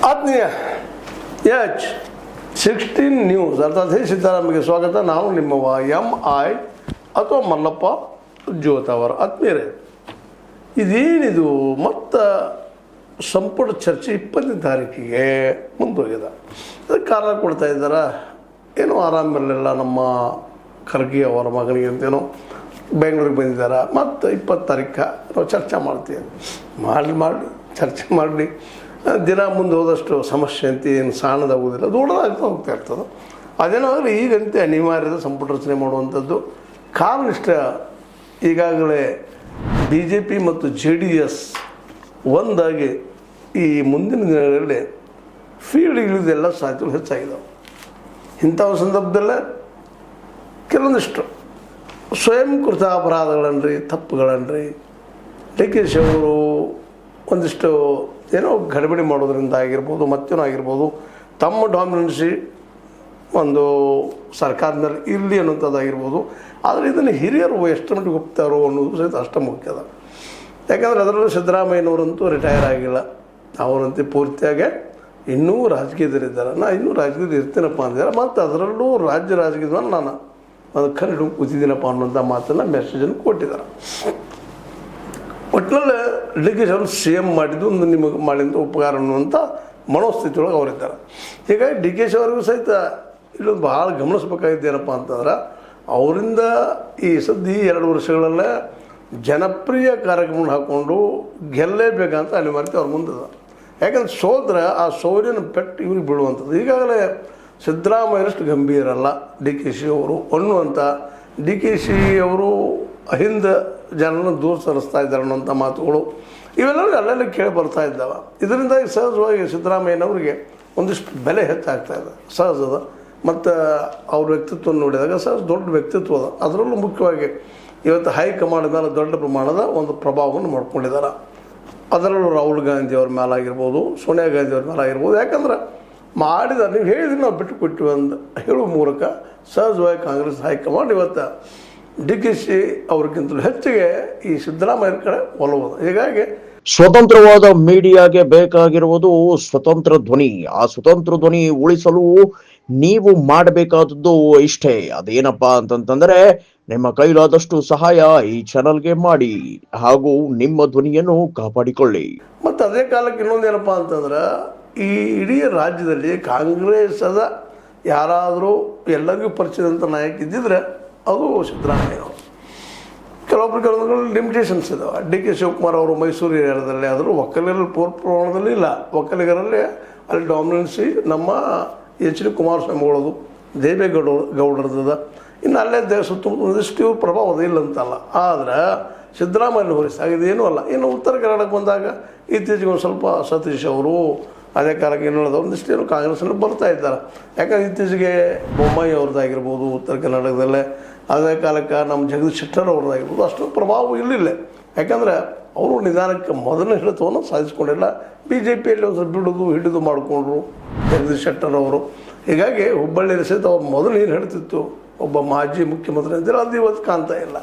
ಆತ್ಮೀಯ H16 news ಅರ್ಥಾತ್ ಹೇ ಸಿದ್ದರಾಮಯ್ಯಗೆ ಸ್ವಾಗತ. ನಾವು ನಿಮ್ಮವ MI ಅಥವಾ ಮಲ್ಲಪ್ಪ ಜೋತವರ. ಆತ್ಮೀಯರೇ, ಇದೇನಿದು ಮತ್ತು ಸಂಪುಟ ಚರ್ಚೆ 20ನೇ ತಾರೀಕಿಗೆ ಮುಂದೋಗಿದೆ. ಅದಕ್ಕೆ ಕಾರಣ ಕೊಡ್ತಾ ಇದ್ದಾರೆ, ಏನೋ ಆರಾಮಿರಲಿಲ್ಲ ನಮ್ಮ ಖರ್ಗೆ ಅವರ ಮಗನಿಗೆ ಅಂತೇನೋ ಬೆಂಗಳೂರಿಗೆ ಬಂದಿದ್ದಾರೆ. ಮತ್ತು 20 ತಾರೀಕು ನಾವು ಚರ್ಚೆ ಮಾಡ್ತೀವಿ. ಮಾಡಿ ಚರ್ಚೆ ಮಾಡಲಿ, ದಿನ ಮುಂದೆ ಹೋದಷ್ಟು ಸಮಸ್ಯೆ ಅಂತ ಏನು ಸಾಣದಾಗುವುದಿಲ್ಲ, ದೊಡ್ಡದಾಗ್ತಾ ಹೋಗ್ತಾ ಇರ್ತದೆ. ಅದೇನಾಗಲಿ ಈಗಂತೆ ಅನಿವಾರ್ಯದ ಸಂಪುಟ ರಚನೆ ಮಾಡುವಂಥದ್ದು ಕಾರಣ ಇಷ್ಟ. ಈಗಾಗಲೇ BJP ಮತ್ತು JDS ಒಂದಾಗಿ ಈ ಮುಂದಿನ ದಿನಗಳಲ್ಲಿ ಫೀಲ್ಡ್ ಇಳಿದೆಲ್ಲ ಸಾಧ್ಯತೆಗಳು ಹೆಚ್ಚಾಗಿದ್ದಾವೆ. ಇಂಥ ಸಂದರ್ಭದಲ್ಲೇ ಕೆಲವೊಂದಿಷ್ಟು ಸ್ವಯಂಕೃತ ಅಪರಾಧಗಳನ್ರಿ, ತಪ್ಪುಗಳನ್ರಿ DK ಅವರು ಒಂದಿಷ್ಟು ಏನೋ ಗಡಬಡಿ ಮಾಡೋದ್ರಿಂದ ಆಗಿರ್ಬೋದು, ಮತ್ತೇನೋ ಆಗಿರ್ಬೋದು, ತಮ್ಮ ಡಾಮಿನೆನ್ಸಿ ಒಂದು ಸರ್ಕಾರದಲ್ಲಿ ಇರಲಿ ಅನ್ನೋಂಥದ್ದಾಗಿರ್ಬೋದು. ಆದರೆ ಇದನ್ನು ಹಿರಿಯರು ಎಷ್ಟು ಮಟ್ಟಿಗೆ ಒಪ್ತಾರೋ ಅನ್ನೋದು ಸಹಿತ ಅಷ್ಟ ಮುಖ್ಯ ಅದ. ಯಾಕಂದರೆ ಅದರಲ್ಲೂ ಸಿದ್ದರಾಮಯ್ಯನವರಂತೂ ರಿಟೈರ್ ಆಗಿಲ್ಲ, ಅವರಂತೆ ಪೂರ್ತಿಯಾಗಿ ಇನ್ನೂ ರಾಜಕೀಯದಲ್ಲಿದ್ದಾರೆ. ನಾ ಇನ್ನೂ ರಾಜಕೀಯದಲ್ಲಿ ಇರ್ತೀನಪ್ಪ ಅಂದಿದ್ದಾರೆ. ಮತ್ತು ಅದರಲ್ಲೂ ರಾಜ್ಯ ರಾಜಕೀಯದ ಮೇಲೆ ನಾನು ಅದಕ್ಕೆ ಕರೆದು ಕೂತಿದ್ದೀನಪ್ಪ ಅನ್ನೋಂಥ ಮಾತನ್ನು ಮೆಸೇಜನ್ನು ಕೊಟ್ಟಿದ್ದಾರೆ. ಒಟ್ಟಿನಲ್ಲಿ DK ಅವರು CM ಮಾಡಿದ್ದು ಒಂದು ನಿಮಗೆ ಮಾಡಿದ ಉಪಕಾರ ಅನ್ನುವಂಥ ಮನೋಸ್ಥಿತಿಯೊಳಗೆ ಅವರಿದ್ದಾರೆ. ಹೀಗಾಗಿ DK ಅವರಿಗೂ ಸಹಿತ ಇಲ್ಲೊಂದು ಭಾಳ ಗಮನಿಸ್ಬೇಕಾಗಿದ್ದೇನಪ್ಪ ಅಂತಂದ್ರೆ, ಅವರಿಂದ ಈ ಸದ್ಯ 2 ವರ್ಷಗಳಲ್ಲೇ ಜನಪ್ರಿಯ ಕಾರ್ಯಕ್ರಮ ಹಾಕ್ಕೊಂಡು ಗೆಲ್ಲೇಬೇಕಂತ ಅನಿವಾರ್ಯತೆ ಅವ್ರ ಮುಂದೆ. ಯಾಕಂದ್ರೆ ಸೋದ್ರೆ ಆ ಸೋಲಿನ ಪೆಟ್ಟು ಇವ್ರಿಗೆ ಬೀಳುವಂಥದ್ದು. ಈಗಾಗಲೇ ಸಿದ್ದರಾಮಯ್ಯರಷ್ಟು ಗಂಭೀರ ಅಲ್ಲ DK ಅವರು ಅನ್ನುವಂಥ, DK ಅವರು ಹಿಂದೆ ಜನರನ್ನು ದೂರ ಸರಿಸ್ತಾ ಇದ್ದಾರೆ ಅನ್ನೋಂಥ ಮಾತುಗಳು ಇವೆಲ್ಲರೂ ಅಲ್ಲೆಲ್ಲ ಕೇಳಿ ಬರ್ತಾ ಇದ್ದಾವೆ. ಇದರಿಂದಾಗಿ ಸಹಜವಾಗಿ ಸಿದ್ದರಾಮಯ್ಯನವರಿಗೆ ಒಂದಿಷ್ಟು ಬೆಲೆ ಹೆಚ್ಚಾಗ್ತಾ ಇದೆ, ಸಹಜದ. ಮತ್ತು ಅವ್ರ ವ್ಯಕ್ತಿತ್ವ ನೋಡಿದಾಗ ಸಹಜ ದೊಡ್ಡ ವ್ಯಕ್ತಿತ್ವ ಅದ. ಅದರಲ್ಲೂ ಮುಖ್ಯವಾಗಿ ಇವತ್ತು ಹೈಕಮಾಂಡ್ ಮೇಲೆ ದೊಡ್ಡ ಪ್ರಮಾಣದ ಒಂದು ಪ್ರಭಾವವನ್ನು ಮಾಡ್ಕೊಂಡಿದ್ದಾರೆ. ಅದರಲ್ಲೂ ರಾಹುಲ್ ಗಾಂಧಿ ಅವ್ರ ಮೇಲಾಗಿರ್ಬೋದು, ಸೋನಿಯಾ ಗಾಂಧಿ ಅವ್ರ ಮೇಲಾಗಿರ್ಬೋದು. ಯಾಕಂದ್ರೆ ನೀವು ಹೇಳಿದ್ರೆ ನಾವು ಬಿಟ್ಟು ಕೊಟ್ಟಿವಿ ಅಂತ ಹೇಳುವ ಮೂಲಕ ಸಹಜವಾಗಿ ಕಾಂಗ್ರೆಸ್ ಹೈಕಮಾಂಡ್ ಇವತ್ತು DK ಅವ್ರಿಗಿಂತಲೂ ಹೆಚ್ಚಿಗೆ ಈ ಸಿದ್ದರಾಮಯ್ಯ ಕಡೆ ಒಲವುದು. ಹೀಗಾಗಿ ಸ್ವತಂತ್ರವಾದ ಮೀಡಿಯಾಗೆ ಬೇಕಾಗಿರುವುದು ಸ್ವತಂತ್ರ ಧ್ವನಿ. ಆ ಸ್ವತಂತ್ರ ಧ್ವನಿ ಉಳಿಸಲು ನೀವು ಮಾಡಬೇಕಾದದ್ದು ಇಷ್ಟೇ. ಅದೇನಪ್ಪಾ ಅಂತಂತಂದ್ರೆ, ನಿಮ್ಮ ಕೈಲಾದಷ್ಟು ಸಹಾಯ ಈ ಚಾನಲ್ಗೆ ಮಾಡಿ ಹಾಗೂ ನಿಮ್ಮ ಧ್ವನಿಯನ್ನು ಕಾಪಾಡಿಕೊಳ್ಳಿ. ಮತ್ತು ಅದೇ ಕಾಲಕ್ಕೆ ಇನ್ನೊಂದೇನಪ್ಪ ಅಂತಂದ್ರೆ, ಈ ಇಡೀ ರಾಜ್ಯದಲ್ಲಿ ಕಾಂಗ್ರೆಸ್ಸದ ಯಾರಾದರೂ ಎಲ್ಲರಿಗೂ ಪರಿಚಯದಂಥ ನಾಯಕ ಇದ್ದಿದ್ರೆ ಅದು ಸಿದ್ದರಾಮಯ್ಯನವರು. ಕೆಲವೊಬ್ಬರು ಲಿಮಿಟೇಷನ್ಸ್ ಇದಾವೆ. DK ಶಿವಕುಮಾರ್ ಅವರು ಮೈಸೂರು ಏರಿಯಾದಲ್ಲಿ ಆದರೂ ಒಕ್ಕಲಿಗರಲ್ಲಿ ಪೂರ್ಣ ಪ್ರಮಾಣದಲ್ಲಿ ಇಲ್ಲ. ಒಕ್ಕಲಿಗರಲ್ಲಿ ಅಲ್ಲಿ ಡಾಮಿನೆನ್ಸಿ ನಮ್ಮ HD ಕುಮಾರಸ್ವಾಮಿಗಳದು, ದೇವೇಗೌಡರದ, ಇನ್ನು ಅಲ್ಲೇ ಸುತ್ತಮುತ್ತ ಒಂದಿಷ್ಟು ಇವ್ರ ಪ್ರಭಾವ ಇಲ್ಲ ಅಂತಲ್ಲ. ಆದರೆ ಸಿದ್ದರಾಮಯ್ಯನ ಹೊರಿಸಾಗಿದೆ ಏನೂ ಅಲ್ಲ. ಇನ್ನು ಉತ್ತರ ಕರ್ನಾಟಕ ಬಂದಾಗ ಇತ್ತೀಚೆಗೆ ಒಂದು ಸ್ವಲ್ಪ ಸತೀಶ್ ಅವರು, ಅದೇ ಕಾಲಕ್ಕೆ ಏನೇಳೋದು ಒಂದಿಷ್ಟು ಏನು ಕಾಂಗ್ರೆಸ್ನಲ್ಲಿ ಬರ್ತಾ ಇದ್ದಾರೆ. ಯಾಕಂದ್ರೆ ಇತ್ತೀಚೆಗೆ ಬೊಮ್ಮಾಯಿ ಅವ್ರದ್ದಾಗಿರ್ಬೋದು ಉತ್ತರ ಕರ್ನಾಟಕದಲ್ಲೇ, ಅದೇ ಕಾಲಕ್ಕೆ ನಮ್ಮ ಜಗದೀಶ್ ಶೆಟ್ಟರ್ ಅವ್ರದ್ದಾಗಿರ್ಬೋದು, ಅಷ್ಟು ಪ್ರಭಾವ ಇರಲಿಲ್ಲ. ಯಾಕಂದರೆ ಅವರು ನಿಧಾನಕ್ಕೆ ಮೊದಲನೇ ಹಿಡಿತವನ್ನು ಸಾಧಿಸ್ಕೊಂಡಿಲ್ಲ. BJPಯಲ್ಲಿ ಒಂದು ಸ್ವಲ್ಪ ಹಿಡಿದು ಮಾಡಿಕೊಂಡ್ರು ಜಗದೀಶ್ ಶೆಟ್ಟರ್ ಅವರು. ಹೀಗಾಗಿ ಹುಬ್ಬಳ್ಳಿಯಲ್ಲಿ ಸಹಿತ ಅವ್ರು ಮೊದಲು ಏನು ಹೇಳ್ತಿತ್ತು, ಒಬ್ಬ ಮಾಜಿ ಮುಖ್ಯಮಂತ್ರಿ ಅಂತೇಳಿ ಅದು ಇವತ್ತು ಕಾಣ್ತಾ ಇಲ್ಲ.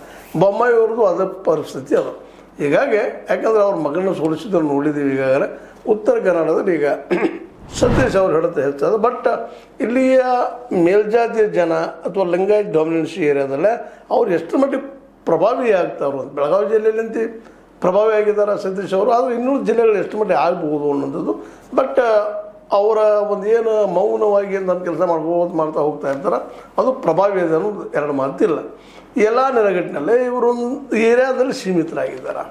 ಬೊಮ್ಮಾಯಿ ಅವ್ರದ್ದು ಅದೇ ಪರಿಸ್ಥಿತಿ ಅದು. ಹೀಗಾಗಿ ಯಾಕಂದರೆ ಅವ್ರ ಮಗನ ಸೋಲಿಸಿದ್ರು ನೋಡಿದ್ದೀವಿ. ಈಗಾಗಲೇ ಉತ್ತರ ಕನ್ನಡದಲ್ಲಿ ಈಗ ಸತೀಶ್ ಅವ್ರು ಹಿಡಿತ ಹೆಚ್ಚದ. ಬಟ್ ಇಲ್ಲಿಯ ಮೇಲ್ಜಾತಿಯ ಜನ ಅಥವಾ ಲಿಂಗಾಯತ್ ಡಾಮಿನೆನ್ಸಿ ಏರಿಯಾದಲ್ಲೇ ಅವ್ರು ಎಷ್ಟು ಮಟ್ಟಿಗೆ ಪ್ರಭಾವಿ ಆಗ್ತಾವ್ರು ಅಂತ. ಬೆಳಗಾವಿ ಜಿಲ್ಲೆಯಲ್ಲಿ ಪ್ರಭಾವಿ ಆಗಿದ್ದಾರೆ ಸತೀಶ್ ಅವರು. ಆದರೆ ಇನ್ನೂ ಜಿಲ್ಲೆಗಳು ಎಷ್ಟು ಮಟ್ಟಿಗೆ ಆಗ್ಬೋದು ಅನ್ನೋಂಥದ್ದು. ಬಟ್ ಅವರ ಒಂದು ಏನು ಮೌನವಾಗಿ ನಮ್ಮ ಕೆಲಸ ಮಾಡ್ತಾ ಹೋಗ್ತಾ ಇರ್ತಾರೆ, ಅದು ಪ್ರಭಾವಿ ಇದೆ ಅನ್ನೋದು 2 ಮಾತಿಲ್ಲ. ಎಲ್ಲ ನೆಲೆಗಟ್ಟಿನಲ್ಲೇ ಇವರೊಂದು ಏರಿಯಾದಲ್ಲಿ ಸೀಮಿತರಾಗಿದ್ದಾರೆ.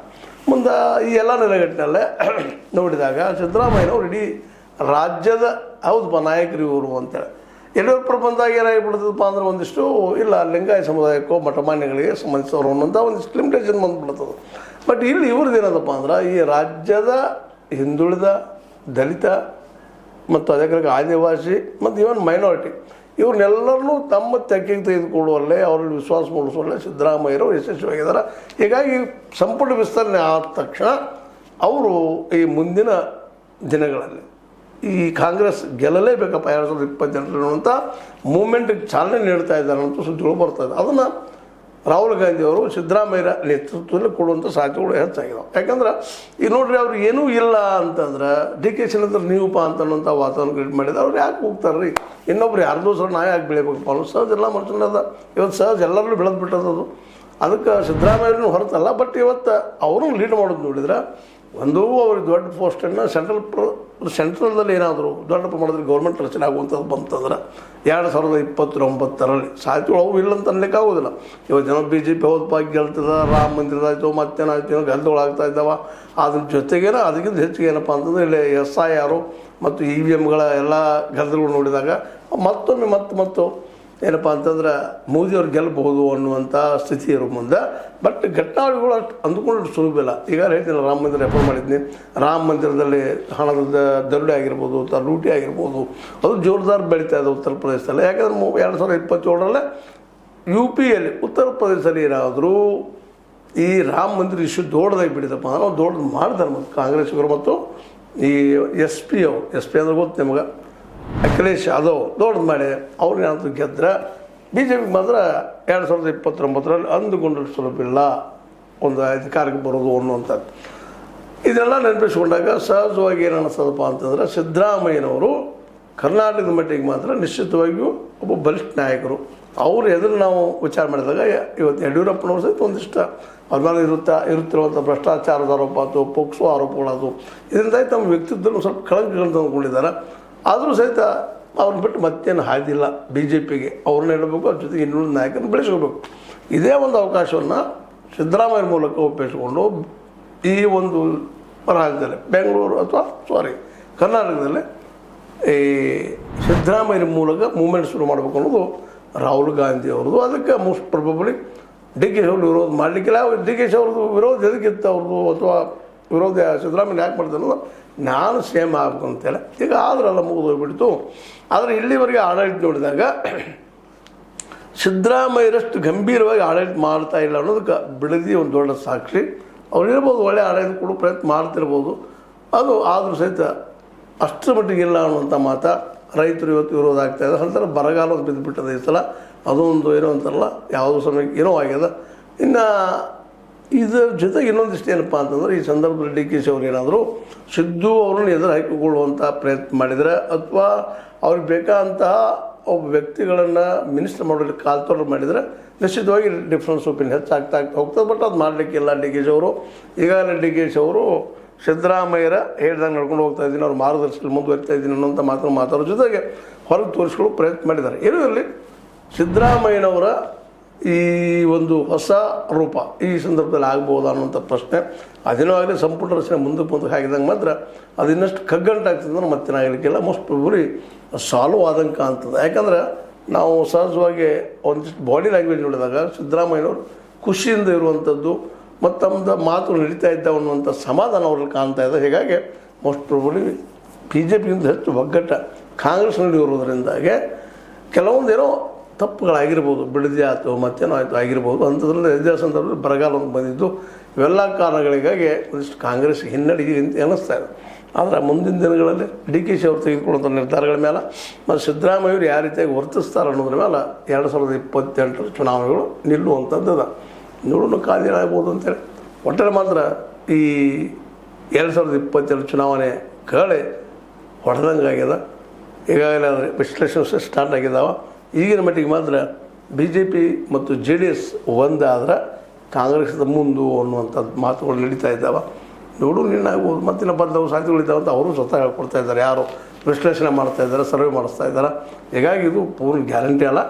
ಮುಂದೆ ಈ ಎಲ್ಲ ನೆಲೆಗಟ್ಟಿನಲ್ಲೇ ನೋಡಿದಾಗ ಸಿದ್ದರಾಮಯ್ಯನವ್ರು ಇಡೀ ರಾಜ್ಯದ ಹೌದಪ್ಪ ನಾಯಕರು ಇವರು ಅಂತೇಳಿ ಯಡಿಯೂರಪ್ಪರು ಬಂದಾಗ ಏನಾಗಿಬಿಡ್ತದಪ್ಪ ಅಂದ್ರೆ ಒಂದಿಷ್ಟು ಇಲ್ಲ ಲಿಂಗಾಯತ ಸಮುದಾಯಕ್ಕೋ ಮಠಮಾನ್ಯಗಳಿಗೆ ಸಂಬಂಧಿಸಿದವರು ಅನ್ನೋಂಥ ಒಂದಿಷ್ಟು ಲಿಮಿಟೇಷನ್ ಬಂದುಬಿಡ್ತದೆ. ಬಟ್ ಇಲ್ಲಿ ಇವ್ರದ್ದು ಏನದಪ್ಪ ಅಂದ್ರೆ, ಈ ರಾಜ್ಯದ ಹಿಂದುಳಿದ, ದಲಿತ ಮತ್ತು ಅದೇ ಕಾಲಕ್ಕೆ ಆದಿವಾಸಿ ಮತ್ತು ಇವನ್ ಮೈನಾರಿಟಿ ಇವ್ರನ್ನೆಲ್ಲರನ್ನೂ ತಮ್ಮ ತೆಕ್ಕೆಗೆ ತೆಗೆದುಕೊಳ್ಳುವಲ್ಲೇ, ಅವರಲ್ಲಿ ವಿಶ್ವಾಸ ಮೂಡಿಸುವಲ್ಲೇ ಸಿದ್ದರಾಮಯ್ಯರು ಯಶಸ್ವಿಯಾಗಿದ್ದಾರೆ. ಹೀಗಾಗಿ ಸಂಪುಟ ವಿಸ್ತರಣೆ ಆದ ತಕ್ಷಣ ಅವರು ಈ ಮುಂದಿನ ದಿನಗಳಲ್ಲಿ ಈ ಕಾಂಗ್ರೆಸ್ ಗೆಲ್ಲಲೇಬೇಕಪ್ಪ 2028 ಅನ್ನುವಂಥ ಮೂಮೆಂಟಿಗೆ ಚಾಲನೆ ನೀಡ್ತಾ ಇದ್ದಾರೆ ಅಂತ ಸುದ್ದಿಗಳು ಬರ್ತಾಯಿದೆ. ಅದನ್ನು ರಾಹುಲ್ ಗಾಂಧಿ ಅವರು ಸಿದ್ದರಾಮಯ್ಯ ನೇತೃತ್ವದಲ್ಲಿ ಕೊಡುವಂಥ ಸಾಧ್ಯತೆಗಳು ಹೆಚ್ಚಾಗಿದಾವೆ. ಯಾಕಂದ್ರೆ ಈಗ ನೋಡ್ರಿ ಅವ್ರು ಏನೂ ಇಲ್ಲ ಅಂತಂದ್ರೆ ಡಿ ಕೆ ಶಿವಕುಮಾರ್ ನೀವಪ್ಪ ಅಂತನ್ನುವಂಥ ವಾತಾವರಣ ಕ್ರಿಯೇಟ್ ಮಾಡಿದ್ರೆ ಅವ್ರು ಯಾಕೆ ಹೋಗ್ತಾರೆ ರೀ? ಇನ್ನೊಬ್ರು ಯಾರ್ದೋ ಸರ್ ನಾ ಯಾಕೆ ಬೆಳಿಬೇಕಪ್ಪ ಅನ್ನೋ ಸಹಜ ಎಲ್ಲ ಮನುಷ್ಯನ ಅದ. ಇವತ್ತು ಸಹಜ ಎಲ್ಲರೂ ಬೆಳೆದು ಬಿಟ್ಟದದು. ಅದಕ್ಕೆ ಸಿದ್ದರಾಮಯ್ಯನೂ ಹೊರತಲ್ಲ. ಬಟ್ ಇವತ್ತು ಅವರು ಲೀಡ್ ಮಾಡೋದು ನೋಡಿದ್ರೆ ಒಂದು ಅವ್ರಿಗೆ ದೊಡ್ಡ ಪೋಸ್ಟನ್ನು ಸೆಂಟ್ರಲ್ದಲ್ಲಿ ಏನಾದರೂ ದೊಡ್ಡ ಪ್ರಮಾಣದಲ್ಲಿ ಗೌರ್ಮೆಂಟ್ ರಚನೆ ಆಗುವಂಥದ್ದು ಬಂತಂದ್ರೆ 2029ರಲ್ಲಿ ಸಾಧ್ಯಗಳು ಅವು ಇಲ್ಲ ಅಂತ ಅನ್ಲಿಕ್ಕೆ ಆಗೋದಿಲ್ಲ. ಇವತ್ತು ಜನ BJP ಹೋದಪ್ಪ ಗೆಲ್ತದ, ರಾಮ ಮಂದಿರದಾಯ್ತು ಮತ್ತೇನಾಯ್ತು ಗದ್ದಗಳಾಗ್ತಾ ಇದ್ದಾವೆ. ಅದ್ರ ಜೊತೆಗೇನ ಅದಕ್ಕಿಂತ ಹೆಚ್ಚಿಗೆ ಏನಪ್ಪ ಅಂತಂದ್ರೆ ಇಲ್ಲಿ SIR ಮತ್ತು EVMಗಳ ಎಲ್ಲ ಗದ್ದಗಳು ನೋಡಿದಾಗ ಮತ್ತೊಮ್ಮೆ ಮತ್ತು ಏನಪ್ಪ ಅಂತಂದ್ರೆ ಮೋದಿಯವ್ರು ಗೆಲ್ಲಬಹುದು ಅನ್ನುವಂಥ ಸ್ಥಿತಿ ಇರೋ ಮುಂದೆ. ಬಟ್ ಘಟನಾವಳಿಗಳು ಅಷ್ಟು ಅಂದ್ಕೊಂಡು ಸುಲಭವಿಲ್ಲ. ಈಗ ಹೇಳ್ತೀನಿ, ರಾಮ ಮಂದಿರ ರೆಫರ್ ಮಾಡಿದ್ನಿ. ರಾಮ ಮಂದಿರದಲ್ಲಿ ಹಣದ ದರೋಡೆ ಆಗಿರ್ಬೋದು ಅಥವಾ ಲೂಟಿ ಆಗಿರ್ಬೋದು, ಅದು ಜೋರ್ದಾರ್ ಬೆಳೀತಾ ಇದೆ ಉತ್ತರ ಪ್ರದೇಶದಲ್ಲಿ. ಯಾಕಂದ್ರೆ 2027ರಲ್ಲೇ UPಯಲ್ಲಿ ಉತ್ತರ ಪ್ರದೇಶದಲ್ಲಿ ಏನಾದರೂ ಈ ರಾಮ ಮಂದಿರ ಇಶ್ಯೂ ದೊಡ್ಡದಾಗಿ ಬಿಡಿದಪ್ಪ ಅಂದ್ರೆ ನಾವು ದೊಡ್ಡದು ಮಾಡ್ತಾರೆ. ಮತ್ತು ಕಾಂಗ್ರೆಸ್ಸಿಗರು ಮತ್ತು ಈ SP ಅಂದ್ರೆ ಗೊತ್ತು ನಿಮಗೆ, ಅಖಿಲೇಶ್ ಯಾದವ್ ದೊಡ್ಡದು ಮಾಡಿ ಅವ್ರನ್ನೇನಾದ್ರು ಗೆದ್ರೆ BJP ಮಾತ್ರ 2029ರಲ್ಲಿ ಅಂದುಕೊಂಡ್ರೆ ಸುಲಭಿಲ್ಲ ಒಂದು ಅಧಿಕಾರಕ್ಕೆ ಬರೋದು ಅನ್ನುವಂಥದ್ದು. ಇದೆಲ್ಲ ನೆನಪಿಸ್ಕೊಂಡಾಗ ಸಹಜವಾಗಿ ಏನು ಅನ್ನಿಸ್ತದಪ್ಪ ಅಂತಂದ್ರೆ ಸಿದ್ದರಾಮಯ್ಯನವರು ಕರ್ನಾಟಕದ ಮಟ್ಟಿಗೆ ಮಾತ್ರ ನಿಶ್ಚಿತವಾಗಿಯೂ ಒಬ್ಬ ಬಲಿಷ್ಠ ನಾಯಕರು. ಅವ್ರು ಎದುರು ನಾವು ವಿಚಾರ ಮಾಡಿದಾಗ ಇವತ್ತು ಯಡಿಯೂರಪ್ಪನವ್ರು ಸಹಿತ ಒಂದಿಷ್ಟು ಅವ್ರ ಮೇಲೆ ಇರುತ್ತಿರುವಂಥ ಭ್ರಷ್ಟಾಚಾರದ ಆರೋಪ ಆಯಿತು, ಪೋಕ್ಸೋ ಆರೋಪಗಳಾದವು. ಇದರಿಂದಾಗಿ ತಮ್ಮ ವ್ಯಕ್ತಿತ್ವದಲ್ಲಿ ಸ್ವಲ್ಪ ಕಳಂಕಗಳನ್ನು ತಂದುಕೊಂಡಿದ್ದಾರೆ. ಆದರೂ ಸಹಿತ ಅವ್ರನ್ನ ಬಿಟ್ಟು ಮತ್ತೇನು ಹಾದಿಲ್ಲ BJPಗೆ. ಅವ್ರನ್ನ ಹೇಳಬೇಕು, ಅವ್ರ ಜೊತೆಗೆ ಇನ್ನೊಂದು ನಾಯಕರನ್ನು ಬೆಳೆಸ್ಕೋಬೇಕು. ಇದೇ ಒಂದು ಅವಕಾಶವನ್ನು ಸಿದ್ದರಾಮಯ್ಯ ಮೂಲಕ ಒಪ್ಪಿಸಿಕೊಂಡು ಈ ಒಂದು ರಾಜ್ಯದಲ್ಲಿ ಬೆಂಗಳೂರು ಅಥವಾ ಕರ್ನಾಟಕದಲ್ಲಿ ಈ ಸಿದ್ದರಾಮಯ್ಯ ಮೂಲಕ ಮೂವ್ಮೆಂಟ್ ಶುರು ಮಾಡಬೇಕು ಅನ್ನೋದು ರಾಹುಲ್ ಗಾಂಧಿ ಅವ್ರದ್ದು. ಅದಕ್ಕೆ ಮೋಸ್ಟ್ ಪ್ರೊಬಬಲಿ DK ಅವ್ರದ್ದು ವಿರೋಧ ಮಾಡಲಿಕ್ಕಿಲ್ಲ. DK ಅವ್ರದ್ದು ವಿರೋಧ ಎದಕ್ಕಿತ್ತು ಅವ್ರದ್ದು ಅಥವಾ ವಿರೋಧ ಸಿದ್ದರಾಮಯ್ಯ ಯಾಕೆ ಮಾಡ್ತಾರೆ ಅನ್ನೋದು ನಾನು ಸೇಮ್ ಆಗಬೇಕು ಅಂತೇಳಿ. ಈಗ ಆದ್ರೆಲ್ಲ ಮುಗಿದು ಹೋಗ್ಬಿಡ್ತು. ಆದರೆ ಇಲ್ಲಿವರೆಗೆ ಆಡಳಿತ ನೋಡಿದಾಗ ಸಿದ್ದರಾಮಯ್ಯರಷ್ಟು ಗಂಭೀರವಾಗಿ ಆಡಳಿತ ಮಾಡ್ತಾ ಇಲ್ಲ ಅನ್ನೋದಕ್ಕೆ ಬಿಡದಿ ಒಂದು ದೊಡ್ಡ ಸಾಕ್ಷಿ. ಅವ್ರು ಇರ್ಬೋದು, ಒಳ್ಳೆ ಆಡಳಿತ ಕೊಡೋ ಪ್ರಯತ್ನ ಮಾಡ್ತಿರ್ಬೋದು. ಅದು ಆದರೂ ಸಹಿತ ಅಷ್ಟರ ಮಟ್ಟಿಗೆ ಇಲ್ಲ ಅನ್ನುವಂಥ ಮಾತು ರೈತರು ಇವತ್ತು ವಿರೋಧ ಆಗ್ತಾಯಿದೆ. ಅಂತಾರೆ ಬರಗಾಲ ಒಂದು ಬಿದ್ದುಬಿಟ್ಟದೆ ಈ ಸಲ. ಅದೊಂದು ಏನೋ ಅಂತಾರಲ್ಲ, ಯಾವುದೋ ಸಮಯಕ್ಕೆ ಏನೋ ಆಗ್ಯದ. ಇನ್ನು ಇದರ ಜೊತೆಗೆ ಇನ್ನೊಂದಿಷ್ಟು ಏನಪ್ಪ ಅಂತಂದ್ರೆ ಈ ಸಂದರ್ಭದಲ್ಲಿ DK ಅವ್ರು ಏನಾದರೂ ಸಿದ್ದು ಅವ್ರನ್ನ ಎದುರು ಹಾಕಿಕೊಳ್ಳುವಂಥ ಪ್ರಯತ್ನ ಮಾಡಿದರೆ ಅಥವಾ ಅವ್ರಿಗೆ ಬೇಕಾದಂತಹ ಒಬ್ಬ ವ್ಯಕ್ತಿಗಳನ್ನು ಮಿನಿಸ್ಟರ್ ಮಾಡೋದಕ್ಕೆ ಕಾಲ್ತೊಡರು ಮಾಡಿದರೆ ನಿಶ್ಚಿತವಾಗಿ ಡಿಫ್ರೆನ್ಸ್ ಒಪಿನಿಯನ್ ಹೆಚ್ಚಾಗ್ತಾ ಹೋಗ್ತದೆ. ಬಟ್ ಅದು ಮಾಡಲಿಕ್ಕಿಲ್ಲ DK ಅವರು. ಈಗಾಗಲೇ DK ಅವರು ಸಿದ್ದರಾಮಯ್ಯರ ಹೇಳ್ದಂಗೆ ನಡ್ಕೊಂಡು ಹೋಗ್ತಾ ಇದ್ದೀನಿ, ಅವ್ರ ಮಾರ್ಗದರ್ಶನದಲ್ಲಿ ಮುಂದುವರಿತಾ ಇದ್ದೀನಿ ಅನ್ನೋಂಥ ಮಾತಾಡೋ ಜೊತೆಗೆ ಹೊರಗೆ ತೋರಿಸ್ಕೊಳ್ಳೋ ಪ್ರಯತ್ನ ಮಾಡಿದ್ದಾರೆ. ಏನೂ ಇರಲಿ, ಸಿದ್ದರಾಮಯ್ಯನವರ ಈ ಒಂದು ಹೊಸ ರೂಪ ಈ ಸಂದರ್ಭದಲ್ಲಿ ಆಗ್ಬೋದಾ ಅನ್ನುವಂಥ ಪ್ರಶ್ನೆ ಅದೇನೋ ಆಗಲಿ. ಸಂಪುಟ ರಚನೆ ಮುಂದಕ್ಕೆ ಹಾಕಿದಂಗೆ ಮಾತ್ರ ಅದು ಇನ್ನಷ್ಟು ಕಗ್ಗಂಟಾಗ್ತದೆ ಅಂದ್ರೆ ಮತ್ತೇನಾಗಲಿಕ್ಕಿಲ್ಲ. ಮೋಸ್ಟ್ ಪ್ರೊಬಬಲಿ ಸಾಲ್ವ್ ಆದಂಗೆ ಕಾಣ್ತದೆ. ಯಾಕಂದ್ರೆ ನಾವು ಸಹಜವಾಗಿ ಒಂದಿಷ್ಟು ಬಾಡಿ ಲ್ಯಾಂಗ್ವೇಜ್ ನೋಡಿದಾಗ ಸಿದ್ದರಾಮಯ್ಯನವರು ಖುಷಿಯಿಂದ ಇರುವಂಥದ್ದು ಮತ್ತು ತಮ್ಮದು ಮಾತು ನಡೀತಾ ಇದ್ದಾವೆ ಅನ್ನುವಂಥ ಸಮಾಧಾನ ಅವ್ರಲ್ಲಿ ಕಾಣ್ತಾ ಇದೆ. ಹೀಗಾಗಿ ಮೋಸ್ಟ್ ಪ್ರೊಬಬಲಿ BJPಗಿಂತ ಹೆಚ್ಚು ಒಗ್ಗಟ್ಟ ಕಾಂಗ್ರೆಸ್ನಲ್ಲಿ ಇರೋದ್ರಿಂದಾಗೆ ಕೆಲವೊಂದೇನೋ ತಪ್ಪುಗಳಾಗಿರ್ಬೋದು, ಬಿಡದಿ ಆಯಿತು ಮತ್ತೇನೋ ಆಯಿತು ಆಗಿರ್ಬೋದು. ಅಂಥದ್ರಲ್ಲಿ ಇದೇ ಸಂದರ್ಭದಲ್ಲಿ ಬರಗಾಲ ಒಂದು ಬಂದಿದ್ದು. ಇವೆಲ್ಲ ಕಾರಣಗಳಿಗಾಗಿ ಒಂದಿಷ್ಟು ಕಾಂಗ್ರೆಸ್ ಹಿನ್ನಡೆಗೆ ಅನ್ನಿಸ್ತಾ ಇದೆ. ಆದರೆ ಮುಂದಿನ ದಿನಗಳಲ್ಲಿ DK ಅವರು ತೆಗೆದುಕೊಳ್ಳುವಂಥ ನಿರ್ಧಾರಗಳ ಮೇಲೆ ಮತ್ತು ಸಿದ್ದರಾಮಯ್ಯವರು ಯಾವ ರೀತಿಯಾಗಿ ವರ್ತಿಸ್ತಾರೆ ಅನ್ನೋದ್ರ ಮೇಲೆ 2028ರ ಚುನಾವಣೆಗಳು ನಿಲ್ಲುವಂಥದ್ದು ನೋಡೋಣ, ಕಾದಿರಾಗ್ಬೋದು ಅಂತೇಳಿ. ಒಟ್ಟಾರೆ ಮಾತ್ರ ಈ 2022 ಚುನಾವಣೆ ಕಳೆ ಹೊಡೆದಂಗೆ ಆಗ್ಯದ. ಈಗಾಗಲೇ ಆದರೆ ವಿಶ್ಲೇಷಣೆ ಸ್ಟಾರ್ಟ್ ಆಗಿದ್ದಾವೆ. ಈಗಿನ ಮಟ್ಟಿಗೆ ಮಾತ್ರ BJP ಮತ್ತು JDS ಒಂದಾದ್ರೆ ಕಾಂಗ್ರೆಸ್ದ ಮುಂದು ಅನ್ನುವಂಥದ್ದು ಮಾತುಗಳು ನಡೀತಾ ಇದ್ದಾವೆ. ನೋಡು ನೀನಾಗ್ಬೋದು, ಮತ್ತಿನ ಬದಲಾವ ಸಾಧ್ಯತೆಗಳಿದ್ದಾವೆ ಅಂತ ಅವರು ಸ್ವತಃ ಹೇಳ್ಕೊಡ್ತಾ ಇದ್ದಾರೆ. ಯಾರು ವಿಶ್ಲೇಷಣೆ ಮಾಡ್ತಾ ಇದ್ದಾರೆ, ಸರ್ವೆ ಮಾಡಿಸ್ತಾ ಇದ್ದಾರೆ. ಹೀಗಾಗಿ ಇದು ಪೂರ್ಣ ಗ್ಯಾರಂಟಿ ಅಲ್ಲ,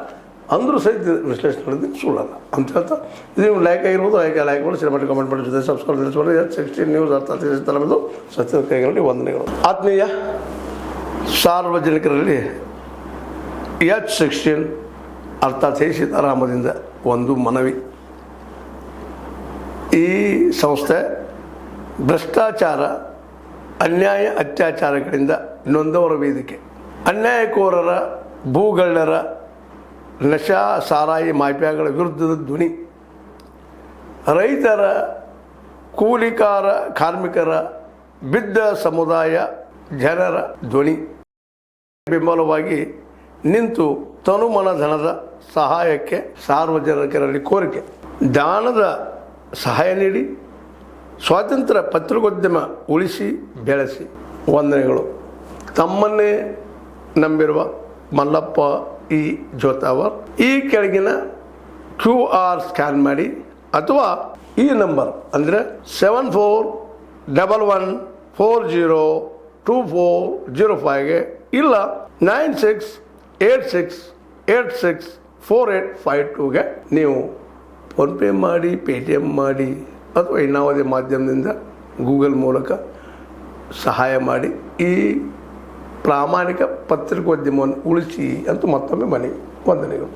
ಅಂದರೂ ಸಹಿತ ವಿಶ್ಲೇಷಣೆ ಮಾಡಿದ್ದು ಸುಳ್ಳಲ್ಲ ಅಂತ ಹೇಳ್ತಾ ಇದು ಲೈಕ್ ಆಗಿರ್ಬೋದು. ಲೈಕ್ ಮಾಡಿ ಶೇರ್ ಮಾಡಿ, ಕಮೆಂಟ್ ಮಾಡಿ, ಜೊತೆ ಸಬ್ಸ್ಕ್ರೈಬ್ ತಿಳಿಸ್ಬೋದು. H16 ನ್ಯೂಸ್ ಅರ್ಥಾತ್ ಸತ್ಯದ ಕೈಗಳಲ್ಲಿ ವಂದನೆಗಳು. ಆತ್ಮೀಯ ಸಾರ್ವಜನಿಕರಲ್ಲಿ H16 ಅರ್ಥಾತ್ ಸೀತಾರಾಮದಿಂದ ಒಂದು ಮನವಿ. ಈ ಸಂಸ್ಥೆ ಭ್ರಷ್ಟಾಚಾರ, ಅನ್ಯಾಯ, ಅತ್ಯಾಚಾರಗಳಿಂದ ನೊಂದವರ ವೇದಿಕೆ. ಅನ್ಯಾಯಕೋರರ, ಭೂಗಳ್ಳರ, ನಶಾ ಸಾರಾಯಿ ಮಾಫಿಯಾಗಳ ವಿರುದ್ಧದ ಧ್ವನಿ. ರೈತರ, ಕೂಲಿಕಾರ, ಕಾರ್ಮಿಕರ, ಬಿದ್ದ ಸಮುದಾಯ ಜನರ ಧ್ವನಿ. ಬೆಂಬಲವಾಗಿ ನಿಂತು ತನುಮನ ಧನದ ಸಹಾಯಕ್ಕೆ ಸಾರ್ವಜನಿಕರಲ್ಲಿ ಕೋರಿಕೆ. ದಾನದ ಸಹಾಯ ನೀಡಿ ಸ್ವಾತಂತ್ರ್ಯ ಪತ್ರಿಕೋದ್ಯಮ ಉಳಿಸಿ ಬೆಳೆಸಿ. ವಂದನೆಗಳು. ತಮ್ಮನ್ನೇ ನಂಬಿರುವ ಮಲ್ಲಪ್ಪ ಇ ಜೋತಾವರ್. ಈ ಕೆಳಗಿನ QR ಸ್ಕ್ಯಾನ್ ಮಾಡಿ ಅಥವಾ ಈ ನಂಬರ್ ಅಂದರೆ 7411402405ಗೆ ಇಲ್ಲ 9686864852ಗೆ ನೀವು ಫೋನ್ಪೇ ಮಾಡಿ, ಪೇಟಿಎಮ್ ಮಾಡಿ ಅಥವಾ ಇನ್ನಾವುದೇ ಮಾಧ್ಯಮದಿಂದ ಗೂಗಲ್ ಮೂಲಕ ಸಹಾಯ ಮಾಡಿ ಈ ಪ್ರಾಮಾಣಿಕ ಪತ್ರಿಕೋದ್ಯಮವನ್ನು ಉಳಿಸಿ ಅಂತ ಮತ್ತೊಮ್ಮೆ ಮನವಿ. ವಂದನೆಗಳು.